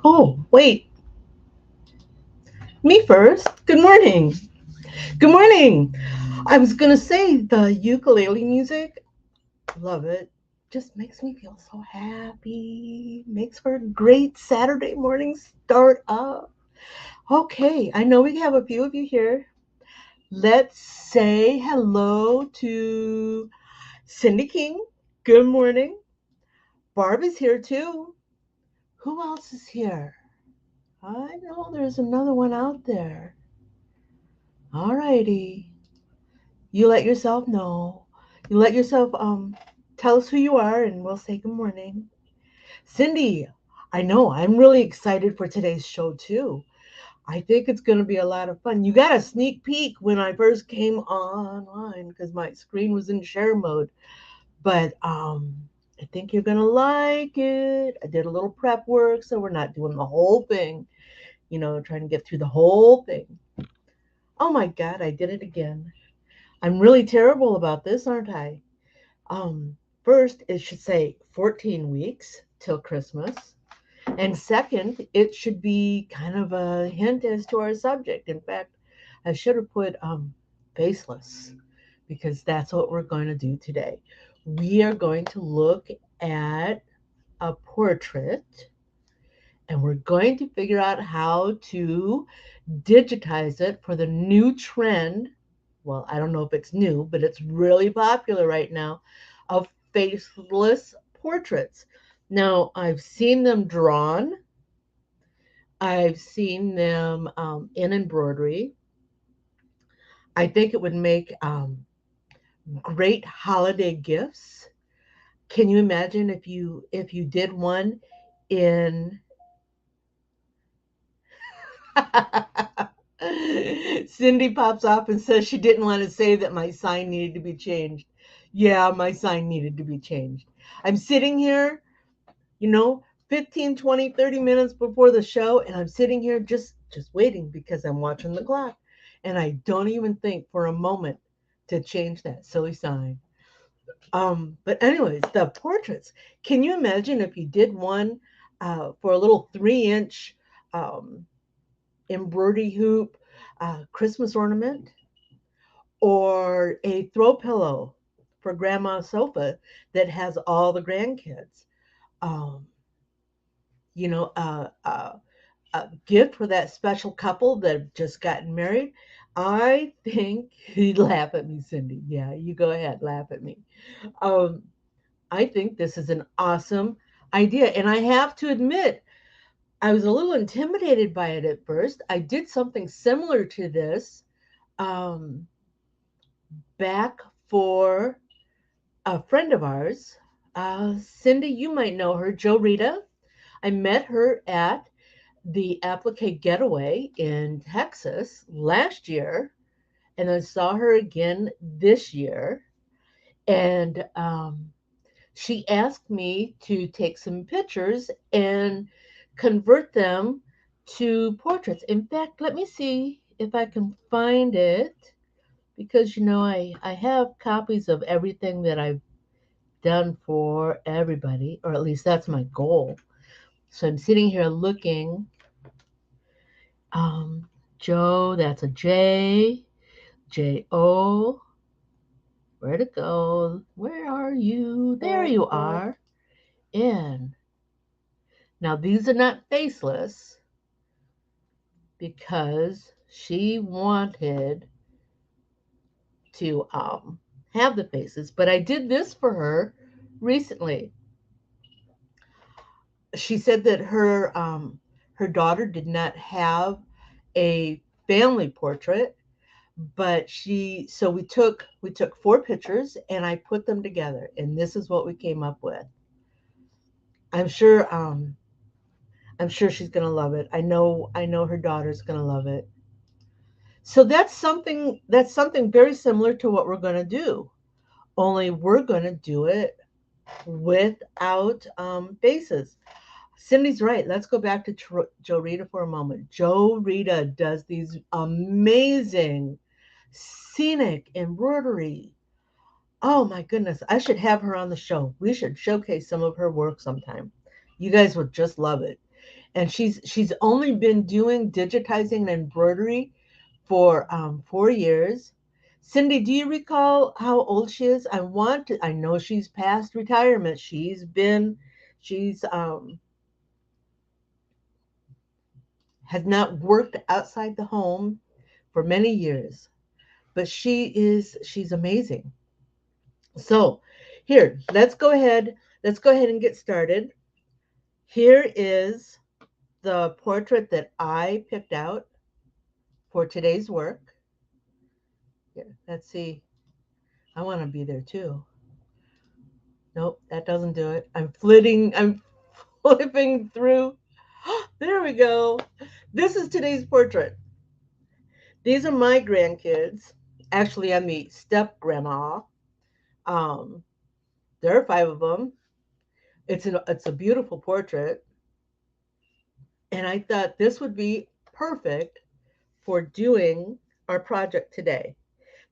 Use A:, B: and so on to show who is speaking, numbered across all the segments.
A: Oh, wait, me first. Good morning. Good morning. I was going to say the ukulele music, love it. Just makes me feel so happy. Makes for a great Saturday morning start up. Okay, I know we have a few of you here. Let's say hello to Cindy King. Good morning. Barb is here too. Who else is here? I know there's another one out there. All righty. You let yourself know. You let yourself tell us who you are and we'll say good morning. Cindy, I know I'm really excited for today's show too. I think it's going to be a lot of fun. You got a sneak peek when I first came online because my screen was in share mode. But I think you're going to like it. I did a little prep work, so we're not doing the whole thing, trying to get through the whole thing. Oh my God, I did it again. I'm really terrible about this, aren't I? First, it should say 14 weeks till Christmas. And second, it should be kind of a hint as to our subject. In fact, I should have put faceless because that's what we're going to do today. We are going to look at a portrait and we're going to figure out how to digitize it for the new trend. Well, I don't know if it's new, but it's really popular right now of faceless portraits. Now, I've seen them drawn, I've seen them in embroidery. I think it would make great holiday gifts. Can you imagine if you did one in Cindy pops off and says she didn't want to say that my sign needed to be changed. Yeah, my sign needed to be changed. I'm sitting here, you know, 15, 20, 30 minutes before the show, and I'm sitting here just waiting because I'm watching the clock. And I don't even think for a moment to change that silly sign. But anyways, the portraits. Can you imagine if you did one for a little 3-inch um, embroidery hoop Christmas ornament or a throw pillow for grandma's sofa that has all the grandkids. Um, a gift for that special couple that have just gotten married. I think he'd laugh at me, Cindy. Yeah, you go ahead, laugh at me. Um, I think this is an awesome idea. And I have to admit, I was a little intimidated by it at first. I did something similar to this um, back for a friend of ours. Cindy, you might know her, Joe Rita. I met her at the Applique Getaway in Texas last year, and I saw her again this year. And she asked me to take some pictures and convert them to portraits. In fact, let me see if I can find it because I have copies of everything that I've done for everybody, or at least that's my goal. So I'm sitting here looking. Um, Joe, that's a J. J O. Where'd it go? Where are you? There you are. And now these are not faceless because she wanted to have the faces, but I did this for her recently. She said that her daughter did not have a family portrait, but we took 4 pictures and I put them together, and this is what we came up with. I'm sure I'm sure she's gonna love it. I know her daughter's gonna love it. So that's something very similar to what we're gonna do. Only we're gonna do it without faces. Cindy's right. Let's go back to Joe Rita for a moment. Joe Rita does these amazing scenic embroidery. Oh my goodness. I should have her on the show. We should showcase some of her work sometime. You guys would just love it. And she's only been doing digitizing and embroidery for 4 years. Cindy, do you recall how old she is? I know she's past retirement. She's has not worked outside the home for many years, but she's amazing. So here, let's go ahead and get started. Here is the portrait that I picked out for today's work. Here, let's see. I want to be there too. Nope, that doesn't do it. I'm flipping through. There we go. This is today's portrait. These are my grandkids. Actually, I'm the step grandma. Um, there are five of them. It's a beautiful portrait, and I thought this would be perfect for doing our project today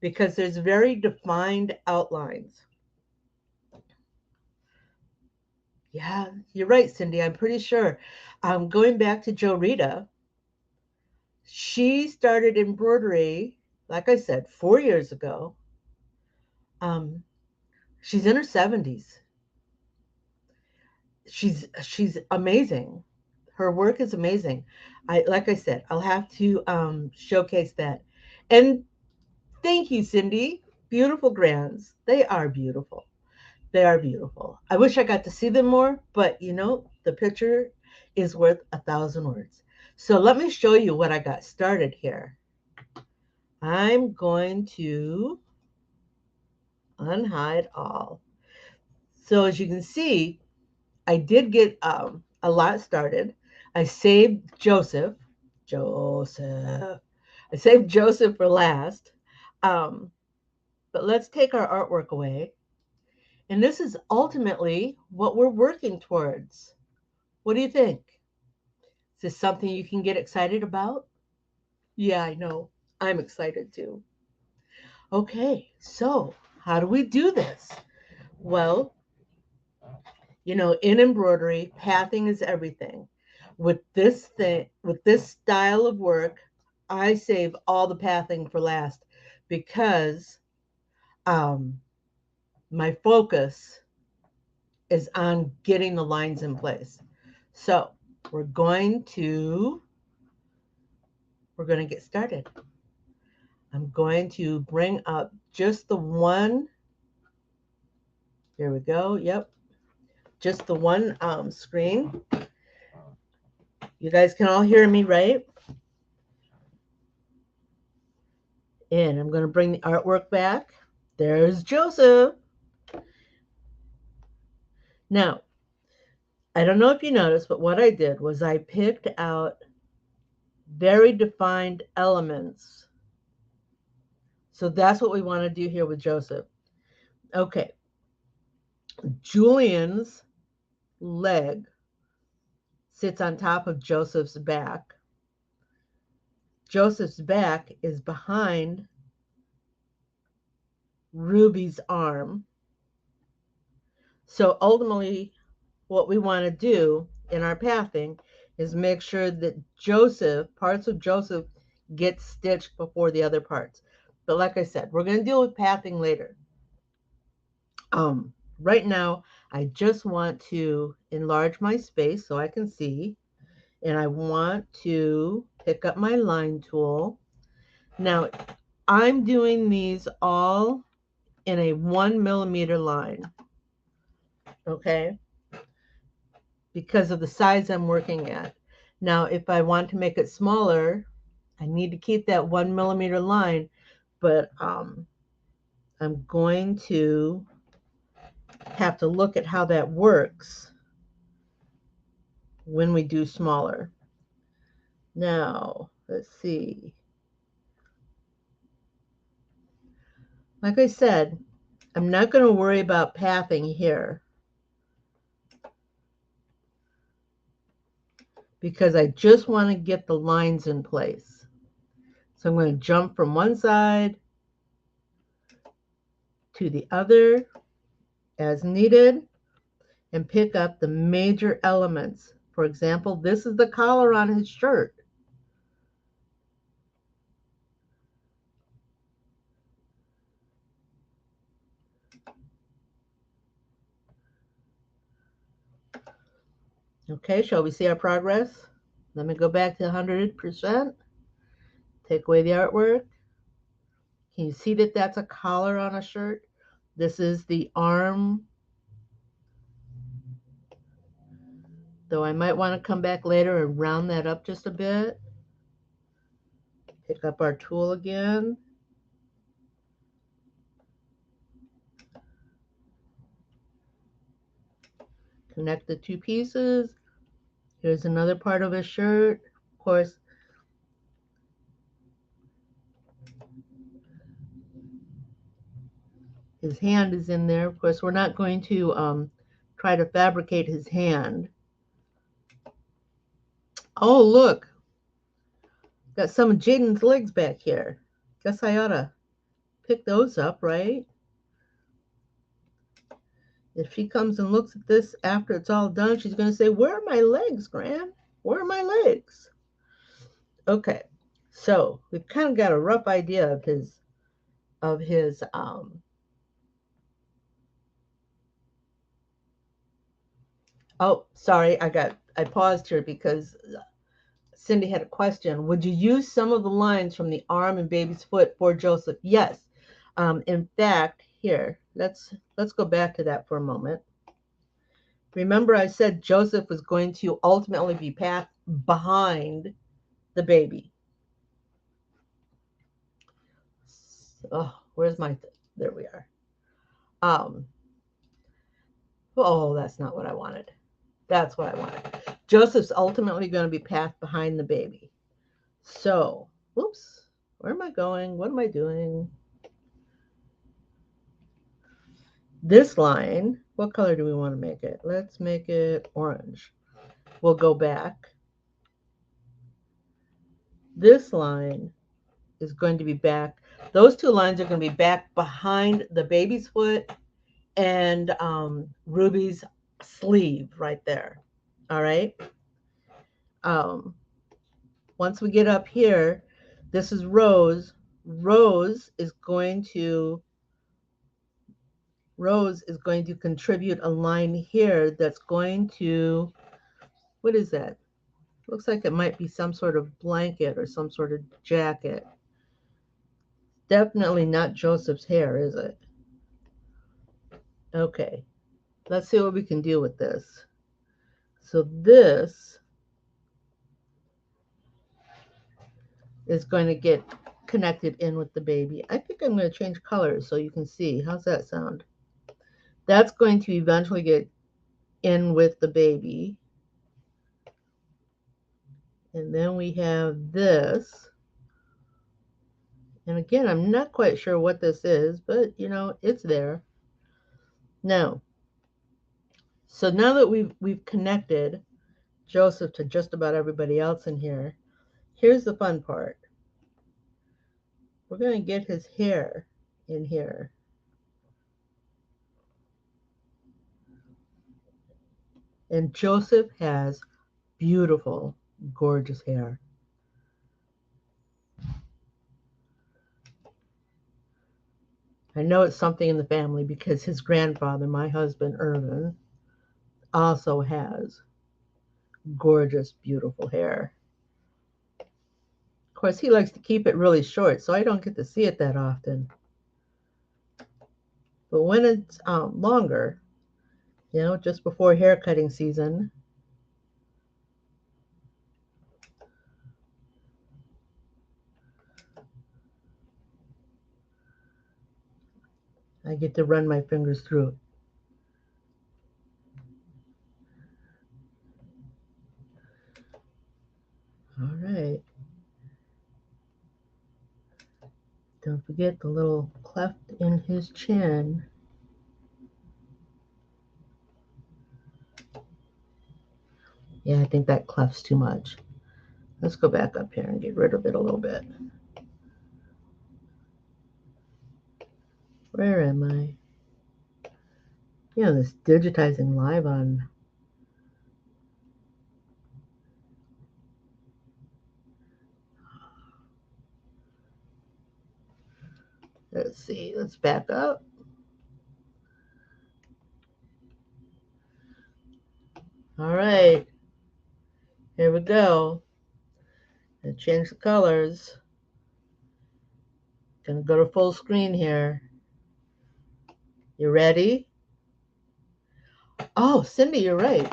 A: because there's very defined outlines. Yeah, you're right, Cindy. I'm pretty sure. Going back to Jo Rita, she started embroidery, like I said, 4 years ago. Um, she's in her 70s. She's amazing. Her work is amazing. Like I said, I'll have to showcase that. And thank you, Cindy. Beautiful grands. They are beautiful. They are beautiful. I wish I got to see them more, but the picture is worth 1,000 words. So let me show you what I got started here. I'm going to unhide all. So as you can see, I did get a lot started. I saved Joseph. Joseph. I saved Joseph for last. Um, but let's take our artwork away. And this is ultimately what we're working towards. What do you think? Is this something you can get excited about? Yeah, I know. I'm excited too. Okay, so how do we do this? Well, in embroidery, pathing is everything. With this style of work, I save all the pathing for last because um, my focus is on getting the lines in place. So we're going to get started. I'm going to bring up just the one. Here we go. Yep, just the one screen. You guys can all hear me, right? And I'm going to bring the artwork back. There's Joseph. Now, I don't know if you noticed, but what I did was I picked out very defined elements. So that's what we want to do here with Joseph. Okay. Julian's leg sits on top of Joseph's back. Joseph's back is behind Ruby's arm. So ultimately, what we want to do in our pathing is make sure that parts of Joseph get stitched before the other parts. But like I said, we're going to deal with pathing later. Right now, I just want to enlarge my space so I can see. And I want to pick up my line tool. Now, I'm doing these all in a 1 millimeter line. Okay? Because of the size I'm working at. Now, if I want to make it smaller, I need to keep that 1 millimeter line, but I'm going to have to look at how that works when we do smaller. Now, let's see. Like I said, I'm not going to worry about pathing here because I just want to get the lines in place. So I'm going to jump from one side to the other as needed and pick up the major elements For example, this is the collar on his shirt. Okay, shall we see our progress? Let me go back to 100%. Take away the artwork. Can you see that that's a collar on a shirt? This is the arm. Though I might want to come back later and round that up just a bit. Pick up our tool again. Connect the two pieces. Here's another part of his shirt. Of course, his hand is in there. Of course, we're not going to try to fabricate his hand. Oh, look. Got some of Jaden's legs back here. Guess I ought to pick those up, right? If she comes and looks at this after it's all done, she's going to say, where are my legs, Gran? Where are my legs? Okay, so we've kind of got a rough idea of his oh, sorry, I paused here because Cindy had a question. Would you use some of the lines from the arm and baby's foot for Joseph? Yes. In fact, here, let's go back to that for a moment. Remember I said Joseph was going to ultimately be passed behind the baby. Oh, where's my, there we are. Oh, that's not what I wanted. That's what I wanted. Joseph's ultimately going to be passed behind the baby. So, whoops, where am I going? What am I doing? This line, what color do we want to make it? Let's make it orange. We'll go back. This line is going to be back. Those two lines are going to be back behind the baby's foot and Ruby's sleeve right there. All right. Once we get up here, this is Rose. Rose is going to contribute a line here that's going to, what is that? Looks like it might be some sort of blanket or some sort of jacket. Definitely not Joseph's hair, is it? Okay, let's see what we can do with this. So this is going to get connected in with the baby. I think I'm going to change colors so you can see. How's that sound? That's going to eventually get in with the baby. And then we have this. And again, I'm not quite sure what this is, but you know, it's there. Now, so now that we've connected Joseph to just about everybody else in here, here's the fun part. We're going to get his hair in here. And Joseph has beautiful, gorgeous hair. I know it's something in the family because his grandfather, my husband, Irvin, also has gorgeous, beautiful hair. Of course, he likes to keep it really short, so I don't get to see it that often. But when it's longer, you know, just before hair cutting season, I get to run my fingers through it. All right. Don't forget the little cleft in his chin. Yeah, I think that cleft's too much. Let's go back up here and get rid of it a little bit. Where am I? You know, this digitizing live on Let's see. Let's back up. All right. Here we go. Gonna change the colors. Gonna go to full screen here. You ready? Oh, Cindy, you're right.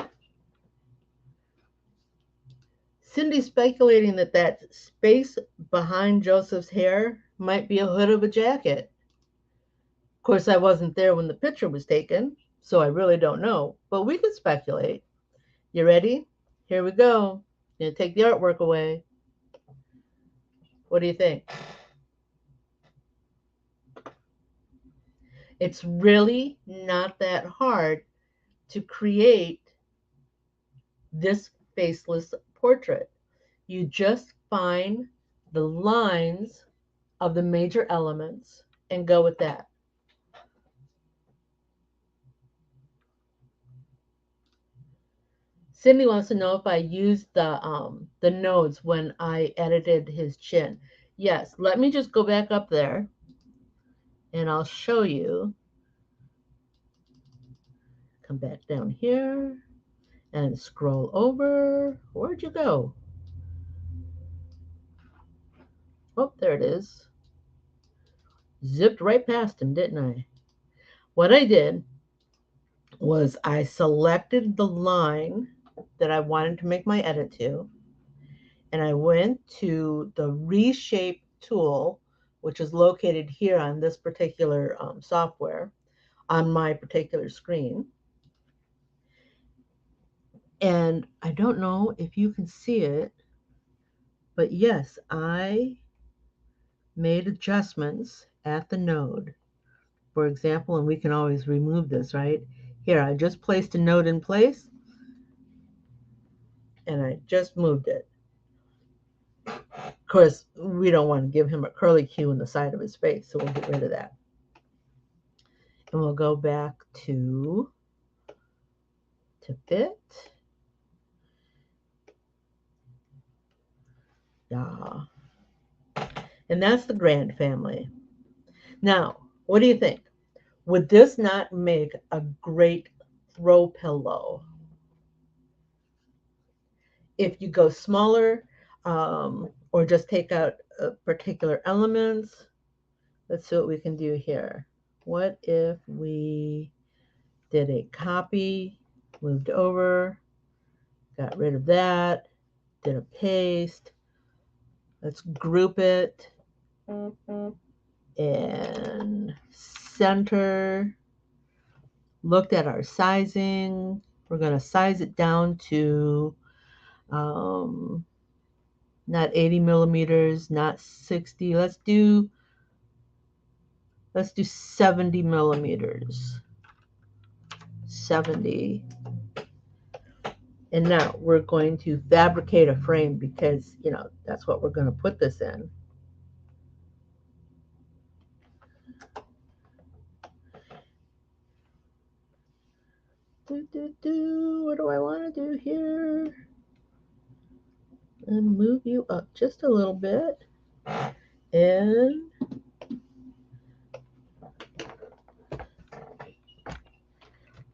A: Cindy's speculating that that space behind Joseph's hair might be a hood of a jacket. Of course, I wasn't there when the picture was taken, so I really don't know, but we could speculate. You ready? Here we go. Gonna take the artwork away. What do you think? It's really not that hard to create this faceless portrait. You just find the lines of the major elements and go with that. Cindy wants to know if I used the nodes when I edited his chin. Yes, let me just go back up there and I'll show you. Come back down here and scroll over. Where'd you go? Oh, there it is. Zipped right past him, didn't I? What I did was I selected the line that I wanted to make my edit to, and I went to the reshape tool, which is located here on this particular software on my particular screen. And I don't know if you can see it, but yes, I made adjustments at the node. For example, and we can always remove this, right? Here, I just placed a node in place and I just moved it. Of course, we don't want to give him a curly Q in the side of his face, so we'll get rid of that. And we'll go back to fit. Yeah. And that's the Grand family. Now, what do you think? Would this not make a great throw pillow? If you go smaller or just take out particular elements, let's see what we can do here. What if we did a copy, moved over, got rid of that, did a paste. Let's group it and center. Looked at our sizing. We're going to size it down to not 80 millimeters, not 60. Let's do 70 millimeters. 70. And now we're going to fabricate a frame because, that's what we're going to put this in. What do I want to do here? And move you up just a little bit. And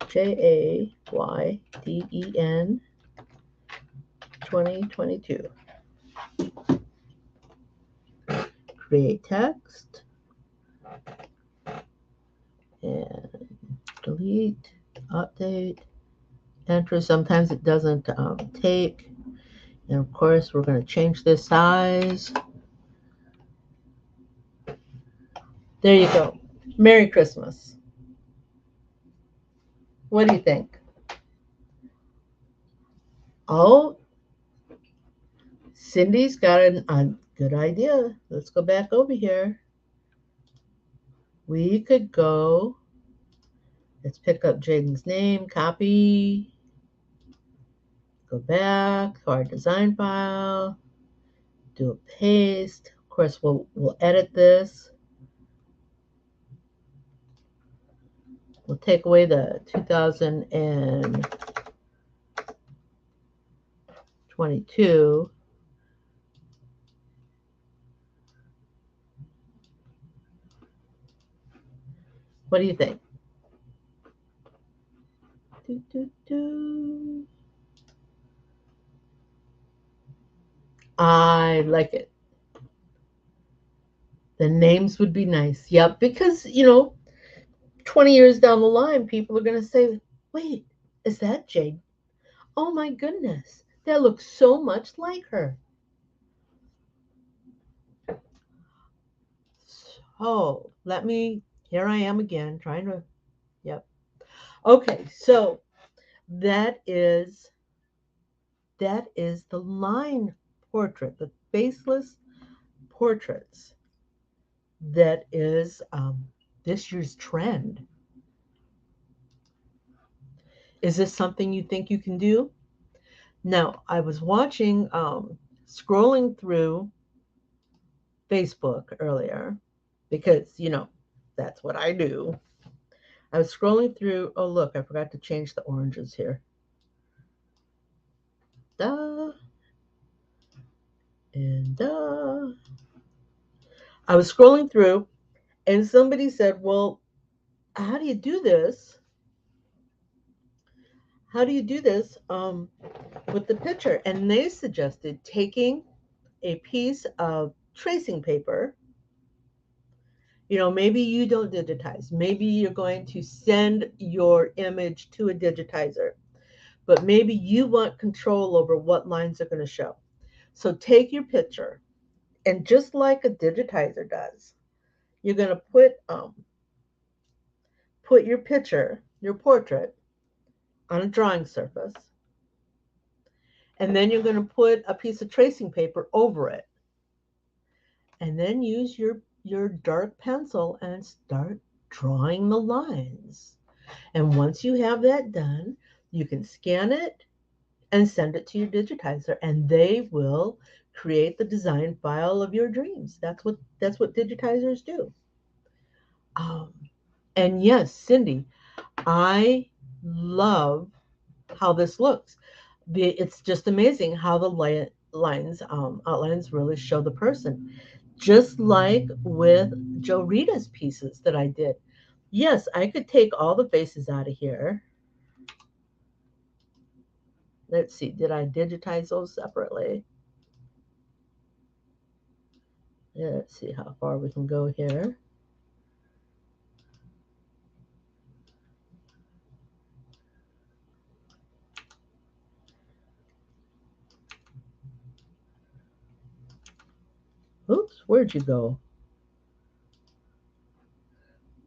A: JAYDEN 2022. Create text. And delete, update, enter. Sometimes it doesn't take. And of course, we're going to change this size. There you go. Merry Christmas. What do you think? Oh, Cindy's got a good idea. Let's go back over here. We could go, let's pick up Jaden's name, copy, go back to our design file, do a paste. Of course, we'll edit this. We'll take away the 2022. What do you think? Do, do, do. I like it. The names would be nice. Yep, because 20 years down the line, people are going to say, "Wait, is that Jade? Oh my goodness, that looks so much like her." So here I am again, trying to, yep. Okay, so that is the line portrait, the faceless portraits. That is this year's trend. Is this something you think you can do? Now, I was watching, scrolling through Facebook earlier because, that's what I do. I was scrolling through. Oh, look, I forgot to change the oranges here. Da and da. I was scrolling through and somebody said, "Well, how do you do this? How do you do this with the picture?" And they suggested taking a piece of tracing paper. Maybe you don't digitize. Maybe you're going to send your image to a digitizer, but maybe you want control over what lines are going to show. So take your picture, and just like a digitizer does, you're going to put your picture, your portrait, on a drawing surface, and then you're going to put a piece of tracing paper over it, and then use your dark pencil and start drawing the lines. And once you have that done, you can scan it and send it to your digitizer, and they will create the design file of your dreams. That's what digitizers do. Um, and yes, Cindy, I love how this looks. It's just amazing how the lines, outlines really show the person. Just like with Joe Rita's pieces that I did. Yes, I could take all the faces out of here. Let's see, did I digitize those separately? Yeah, let's see how far we can go here. Oops, where'd you go?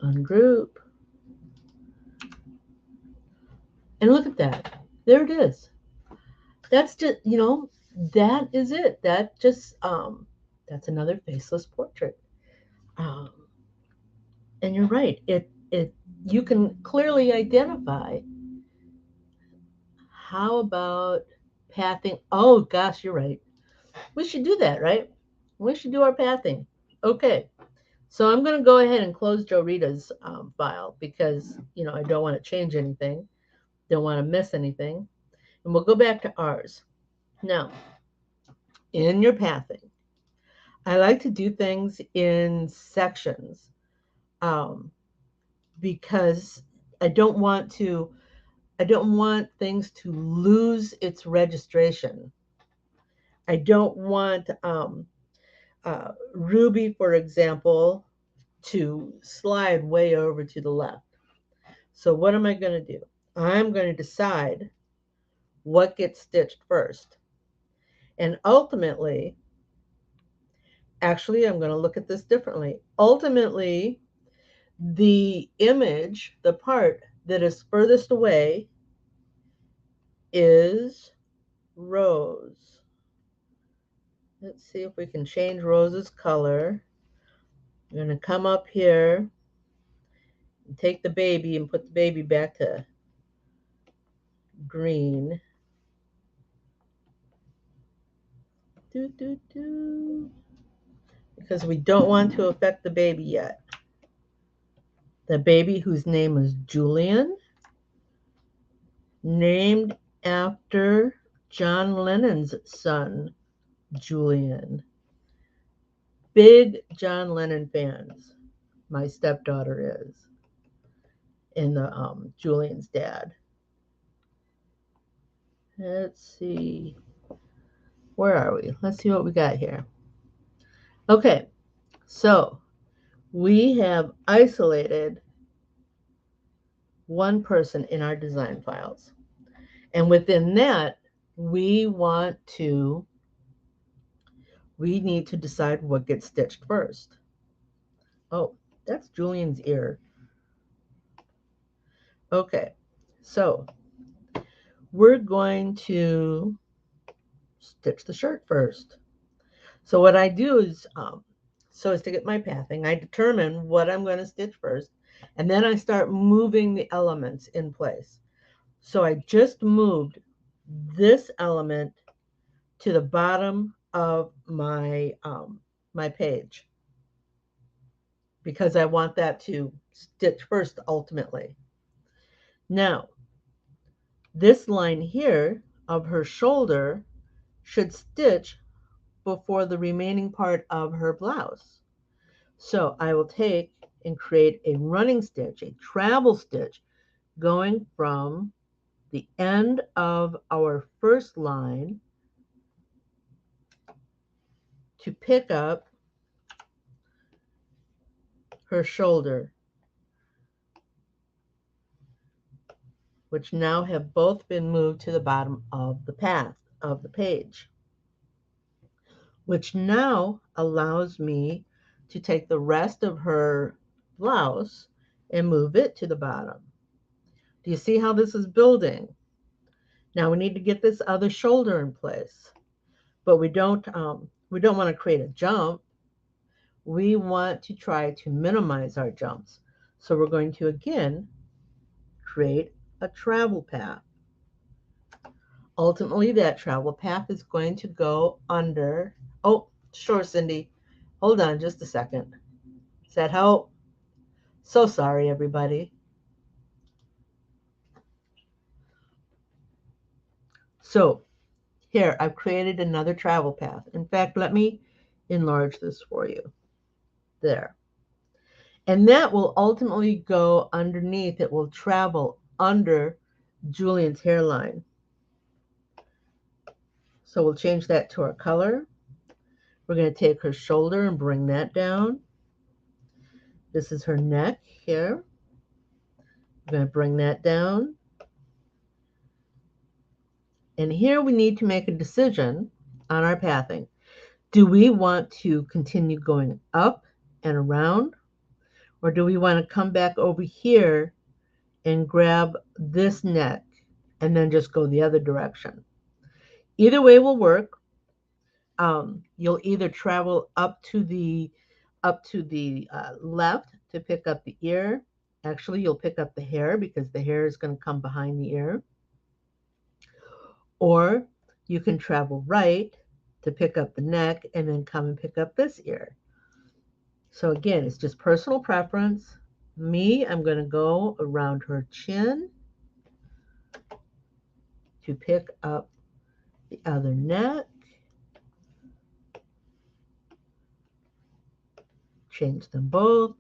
A: Ungroup. And look at that. There it is. That's just, that is it. That's another faceless portrait. Um, and you're right. It you can clearly identify. How about pathing? Oh gosh, you're right. We should do that, right? We should do our pathing. Okay. So I'm going to go ahead and close Joe Rita's file because, I don't want to change anything. Don't want to miss anything. And we'll go back to ours. Now, in your pathing, I like to do things in sections um, because I don't want to. I don't want things to lose its registration. I don't want Ruby, for example, to slide way over to the left. So what am I going to do? I'm going to decide what gets stitched first. And ultimately, actually, I'm going to look at this differently. Ultimately, the image, the part that is furthest away, is Rose. Let's see if we can change Rose's color. I'm going to come up here and take the baby and put the baby back to green. Do, do, do. Because we don't want to affect the baby yet. The baby whose name is Julian, named after John Lennon's son, Julian. Big John Lennon fans. My stepdaughter is. in the Julian's dad. Let's see. Where are we? Let's see what we got here. Okay, so we have isolated one person in our design files. And within that, we need to decide what gets stitched first. Oh, that's Julian's ear. Okay, so we're going to stitch the shirt first. So what I do is, so as to get my pathing, I determine what I'm going to stitch first, and then I start moving the elements in place. So I just moved this element to the bottom of my page because I want that to stitch first ultimately. Now, this line here of her shoulder should stitch before the remaining part of her blouse. So I will take and create a running stitch, a travel stitch, going from the end of our first line to pick up her shoulder, which now have both been moved to the bottom of the path of the page, which now allows me to take the rest of her blouse and move it to the bottom. Do you see how this is building? Now we need to get this other shoulder in place, but we don't want to create a jump. We want to try to minimize our jumps. So we're going to again create a travel path. Ultimately, that travel path is going to go under. Oh, sure, Cindy. Hold on just a second. Does that help? So sorry, everybody. So here, I've created another travel path. In fact, let me enlarge this for you. There. And that will ultimately go underneath. It will travel under Julian's hairline. So we'll change that to our color. We're going to take her shoulder and bring that down. This is her neck here. We're going to bring that down. And here we need to make a decision on our pathing. Do we want to continue going up and around? Or do we want to come back over here and grab this neck and then just go the other direction? Either way will work. You'll either travel up to the left to pick up the ear. Actually, you'll pick up the hair because the hair is going to come behind the ear. Or you can travel right to pick up the neck and then come and pick up this ear. So again, it's just personal preference. Me, I'm going to go around her chin to pick up the other neck. Change them both.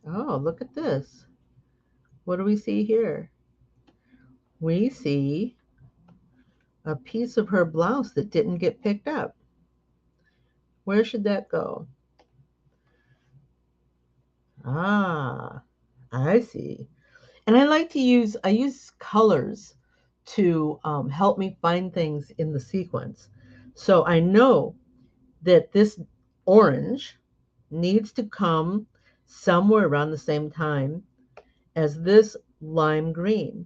A: Oh, look at this. What do we see here? We see a piece of her blouse that didn't get picked up. Where should that go? Ah, I see. And I use colors to help me find things in the sequence. So I know that this orange needs to come somewhere around the same time as this lime green.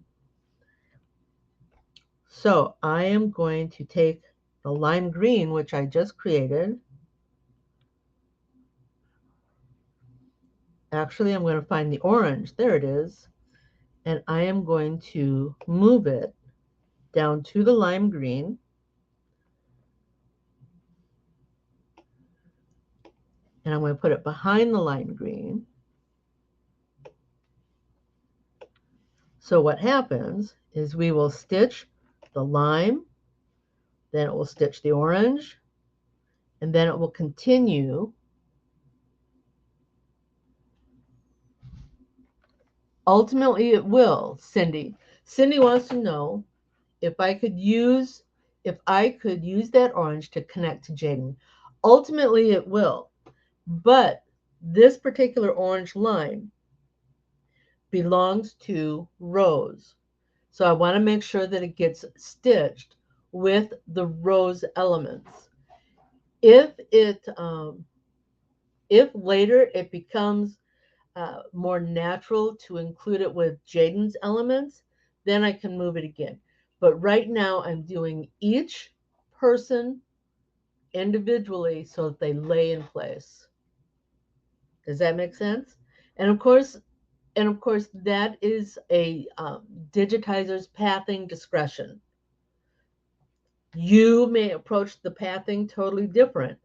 A: So I am going to take the lime green, which I just created. Actually, I'm going to find the orange. There it is. And I am going to move it down to the lime green. And I'm going to put it behind the lime green. So what happens is we will stitch the lime, then it will stitch the orange, and then it will continue Ultimately, it will, Cindy. Cindy wants to know if I could use that orange to connect to Jaden. Ultimately, it will. But this particular orange line belongs to Rose. So I want to make sure that it gets stitched with the rose elements. If if later it becomes more natural to include it with Jaden's elements, then I can move it again. But right now I'm doing each person individually so that they lay in place. Does that make sense? And of course, that is a digitizer's pathing discretion. You may approach the pathing totally different.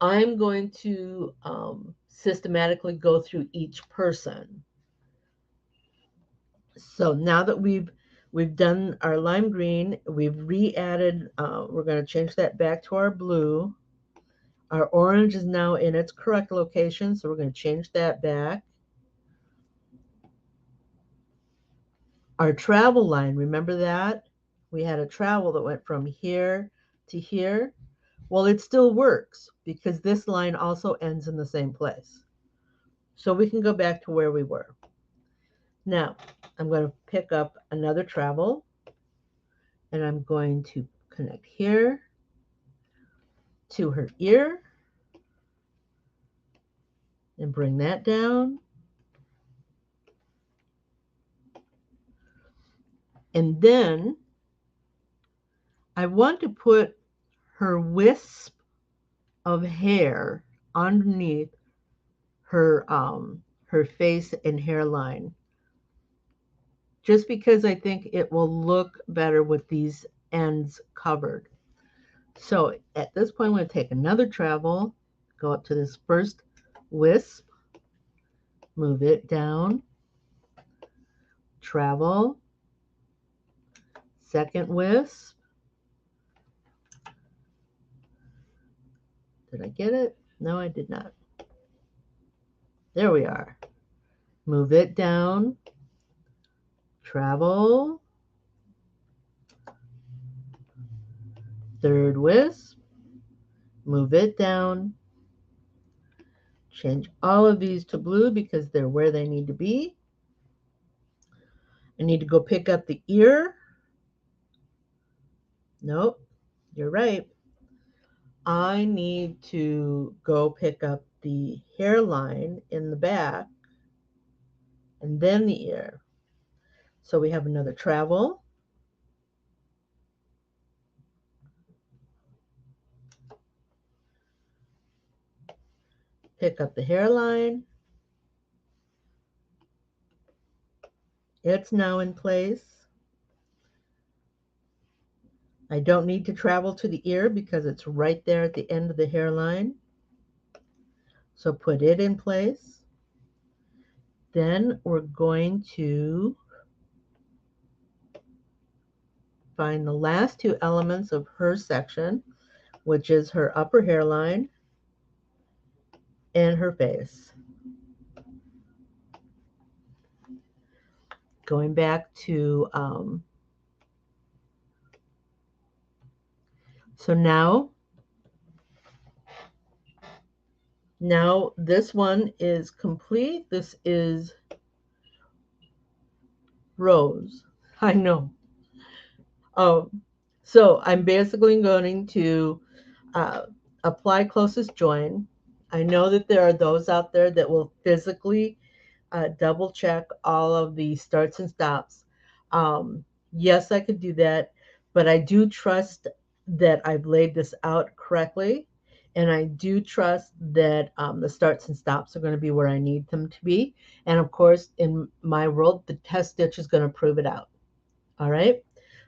A: I'm going to systematically go through each person. So now that we've done our lime green, we've re-added, we're going to change that back to our blue. Our orange is now in its correct location, so we're going to change that back. Our travel line, remember that? We had a travel that went from here to here. Well, it still works because this line also ends in the same place. So we can go back to where we were. Now, I'm going to pick up another travel and I'm going to connect here to her ear and bring that down. And then I want to put her wisp of hair underneath her face and hairline, just because I think it will look better with these ends covered. So at this point, I'm going to take another travel, go up to this first wisp, move it down, travel, second wisp. Did I get it? No, I did not. There we are. Move it down, travel, third wisp, move it down, change all of these to blue because they're where they need to be. I need to go pick up the ear. Nope, you're right. I need to go pick up the hairline in the back and then the ear. So we have another travel. Pick up the hairline. It's now in place. I don't need to travel to the ear because it's right there at the end of the hairline. So put it in place. Then we're going to find the last two elements of her section, which is her upper hairline and her face. Going back to, so now this one is complete. This is Rose. I know. So I'm basically going to uh, apply closest join. I know that there are those out there that will physically double check all of the starts and stops. Yes, I could do that, but I do trust that I've laid this out correctly. And I do trust that the starts and stops are going to be where I need them to be. And of course, in my world, the test stitch is going to prove it out. All right.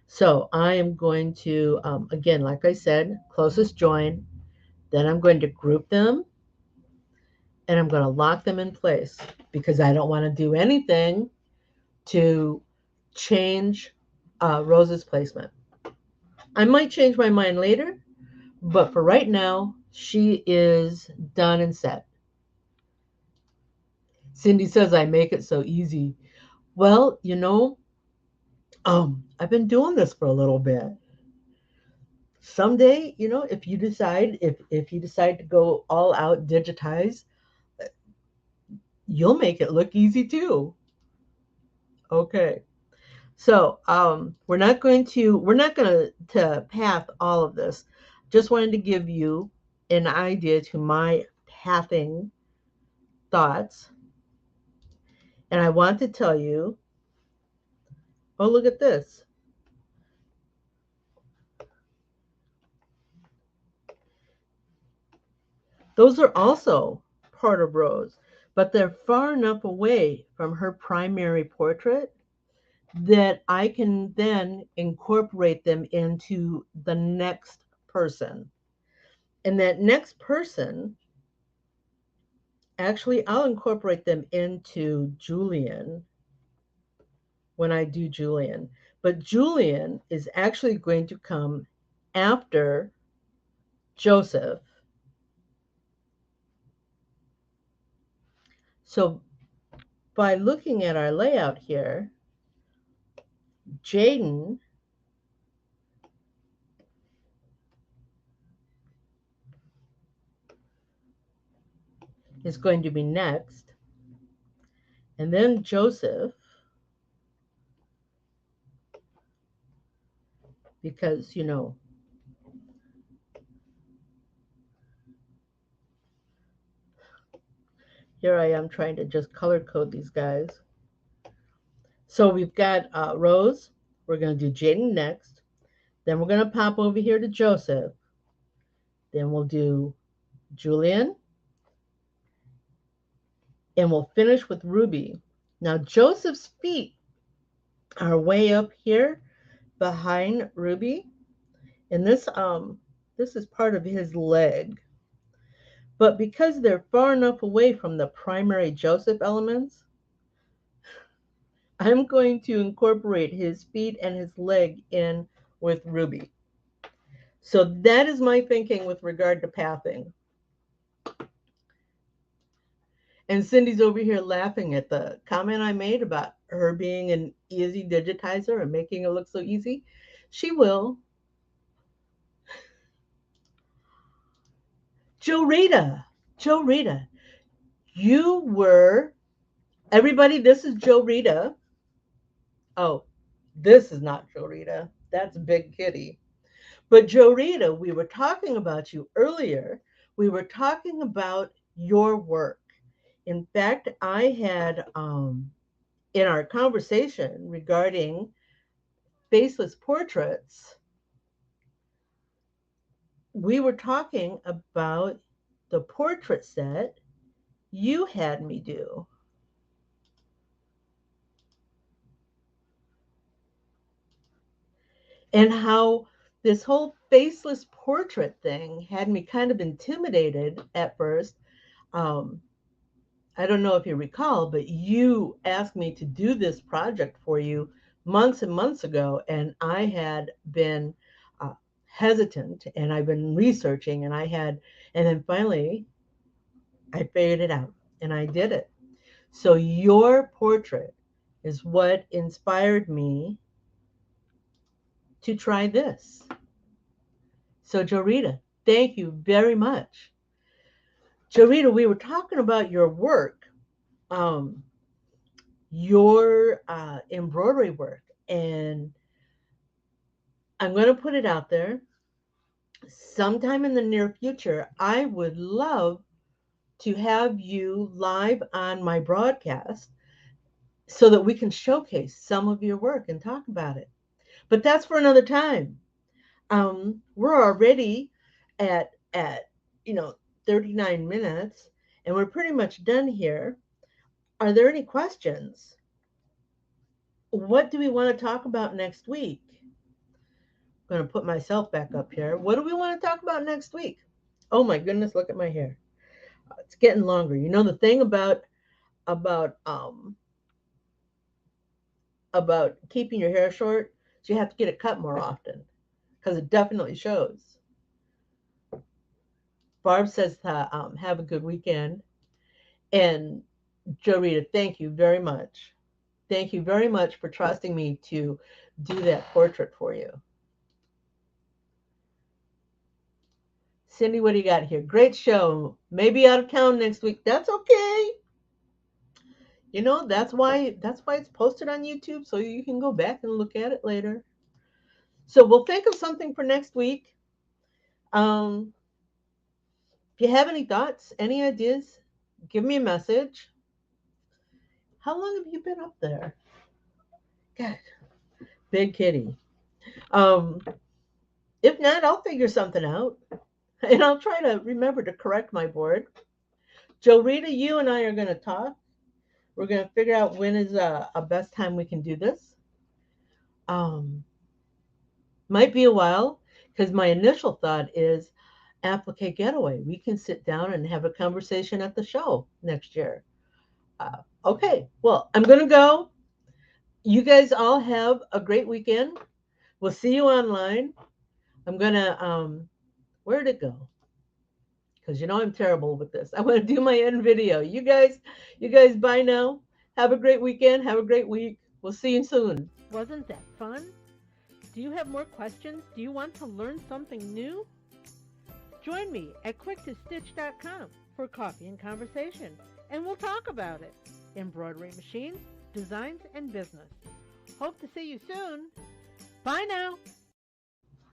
A: So I am going to, again, like I said, closest join. Then I'm going to group them and I'm going to lock them in place because I don't want to do anything to change Rose's placement. I might change my mind later, but for right now, she is done and set. Cindy says I make it so easy. Well, I've been doing this for a little bit. Someday, if you decide to go all out digitize, you'll make it look easy too. Okay. So we're not going to path all of this. Just wanted to give you an idea to my pathing thoughts, and I want to tell you. Oh, look at this. Those are also part of Rose, but they're far enough away from her primary portrait that I can then incorporate them into the next person. And that next person, actually, I'll incorporate them into Julian when I do Julian. But Julian is actually going to come after Joseph. So by looking at our layout here, Jaden is going to be next, and then Joseph, because, here I am trying to just color code these guys. So we've got Rose. We're going to do Jaden next. Then we're going to pop over here to Joseph. Then we'll do Julian. And we'll finish with Ruby. Now, Joseph's feet are way up here behind Ruby. And this is part of his leg. But because they're far enough away from the primary Joseph elements, I'm going to incorporate his feet and his leg in with Ruby. So that is my thinking with regard to pathing. And Cindy's over here laughing at the comment I made about her being an easy digitizer and making it look so easy. She will. Joe Rita. Joe Rita. You were, everybody, this is Joe Rita. Oh, this is not Joe Rita. That's Big Kitty. But Joe Rita, we were talking about you earlier. We were talking about your work. In fact, I had in our conversation regarding Faceless Portraits, we were talking about the portrait set you had me do. And how this whole faceless portrait thing had me kind of intimidated at first. Um, I don't know if you recall, but you asked me to do this project for you months and months ago, and I had been hesitant, and I've been researching, and then finally I figured it out, and I did it. So your portrait is what inspired me to try this. So Jorita, thank you very much. Jorita, we were talking about your work. Um, your embroidery work. And I'm going to put it out there. Sometime in the near future, I would love to have you live on my broadcast so that we can showcase some of your work and talk about it. But that's for another time. We're already at 39 minutes, and we're pretty much done here. Are there any questions? What do we want to talk about next week? I'm going to put myself back up here. What do we want to talk about next week? Oh my goodness, look at my hair. It's getting longer. You know the thing about about keeping your hair short, is you have to get it cut more often because it definitely shows. Barb says to have a good weekend, and Jorita, thank you very much. Thank you very much for trusting me to do that portrait for you. Cindy, what do you got here? Great show. Maybe out of town next week. That's okay. That's why it's posted on YouTube so you can go back and look at it later. So we'll think of something for next week. Um, if you have any thoughts, any ideas, give me a message. How long have you been up there? God, big kitty. Um, if not, I'll figure something out. And I'll try to remember to correct my board. Joe Rita, you and I are going to talk. We're going to figure out when is a best time we can do this. Um, might be a while because my initial thought is applique getaway. We can sit down and have a conversation at the show next year. Okay, well, I'm going to go. You guys all have a great weekend. We'll see you online. I'm going to, where'd it go? Because I'm terrible with this. I want to do my end video. You guys, bye now. Have a great weekend. Have a great week. We'll see you soon. Wasn't that fun? Do you have more questions? Do you want to learn something new? Join me at quicktostitch.com for coffee and conversation, and we'll talk about it. Embroidery machines, designs, and business. Hope to see you soon. Bye now.